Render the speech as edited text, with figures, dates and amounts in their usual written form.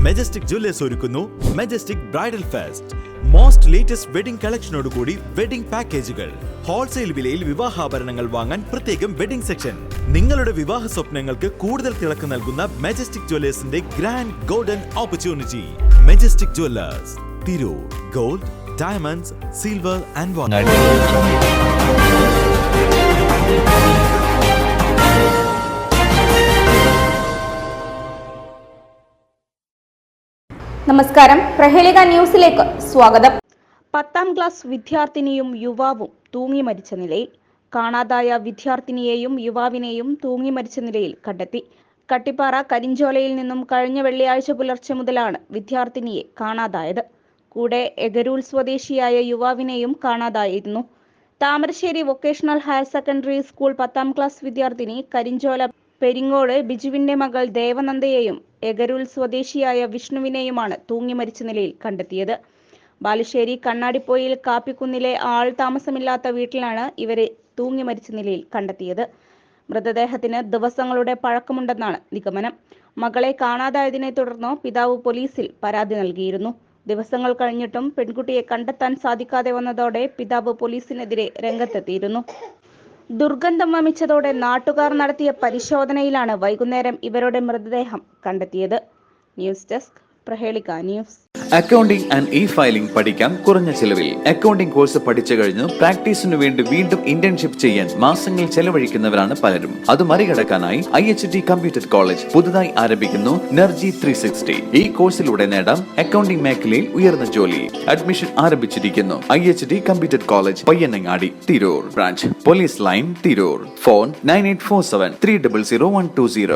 Majestic Jewellers ഒരുക്കുന്നു Majestic bridal fest. Most latest wedding കളക്ഷനോടുകൂടി wedding പാക്കേജുകൾ. ഹോൾസെയിൽ വിലയിൽ വിവാഹാഭരണങ്ങൾ വാങ്ങാൻ പ്രത്യേകം വെഡിംഗ് സെക്ഷൻ. നിങ്ങളുടെ വിവാഹ സ്വപ്നങ്ങൾക്ക് കൂടുതൽ തിളക്കം നൽകുന്ന മെജസ്റ്റിക് ജ്വല്ലേഴ്സിന്റെ grand golden opportunity. Majestic Jewellers, Tirur. Gold, diamonds, silver and water. നമസ്കാരം, പ്രഹേളിക ന്യൂസിലേക്ക് സ്വാഗതം. 10ാം ക്ലാസ് വിദ്യാർത്ഥിനിയും യുവാവും തൂങ്ങി മരിച്ച നിലയിൽ. കാണാതായ വിദ്യാർത്ഥിനിയെയും യുവാവിനെയും തൂങ്ങി മരിച്ച നിലയിൽ കണ്ടെത്തി. കട്ടിപ്പാറ കരിഞ്ചോലയിൽ നിന്നും കഴിഞ്ഞ വെള്ളിയാഴ്ച പുലർച്ചെ മുതലാണ് വിദ്യാർത്ഥിനിയെ കാണാതായത്. കൂടെ എഗരൂൽ സ്വദേശിയായ യുവാവിനെയും കാണാതായിരുന്നു. Thamarassery vocational higher secondary school 10ാം ക്ലാസ് വിദ്യാർത്ഥിനി കരിഞ്ചോല പെരിങ്ങോട് ബിജുവിന്റെ മകൾ ദേവനന്ദയെയും എഗരൂൽ സ്വദേശിയായ വിഷ്ണുവിനെയുമാണ് തൂങ്ങി മരിച്ച നിലയിൽ കണ്ടെത്തിയത്. ബാലുശ്ശേരി കണ്ണാടിപ്പൊയിൽ കാപ്പിക്കുന്നിലെ ആൾ താമസമില്ലാത്ത വീട്ടിലാണ് ഇവരെ തൂങ്ങി മരിച്ച നിലയിൽ കണ്ടെത്തിയത്. മൃതദേഹത്തിന് ദിവസങ്ങളുടെ പഴക്കമുണ്ടെന്നാണ് നിഗമനം. മകളെ കാണാതായതിനെ തുടർന്ന് പിതാവ് പോലീസിൽ പരാതി നൽകിയിരുന്നു. ദിവസങ്ങൾ കഴിഞ്ഞിട്ടും പെൺകുട്ടിയെ കണ്ടെത്താൻ സാധിക്കാതെ വന്നതോടെ പിതാവ് പോലീസിനെതിരെ രംഗത്തെത്തിയിരുന്നു. ദുർഗന്ധം വമിച്ചതോടെ നാട്ടുകാർ നടത്തിയ പരിശോധനയിലാണ് വൈകുന്നേരം ഇവരുടെ മൃതദേഹം കണ്ടെത്തിയത്. News desk, Prahelika news. Accounting and e-filing പഠിക്കാം കുറഞ്ഞ ചെലവിൽ. അക്കൗണ്ടിംഗ് കോഴ്സ് പഠിച്ചു കഴിഞ്ഞു പ്രാക്ടീസിനു വേണ്ടി വീണ്ടും ഇന്റേൺഷിപ്പ് ചെയ്യാൻ മാസങ്ങൾ ചെലവഴിക്കുന്നവരാണ് പലരും. അത് മറികടക്കാനായി IHT കമ്പ്യൂട്ടർ കോളേജ് പുതുതായി ആരംഭിക്കുന്നു നെർജി 360. ഈ കോഴ്സിലൂടെ നേടാം അക്കൗണ്ടിംഗ് മേഖലയിൽ ഉയർന്ന ജോലി. അഡ്മിഷൻ ആരംഭിച്ചിരിക്കുന്നു. IHT computer college, Payyanangadi, Tirur. Branch police line, Tirur. Phone 9847 300 120.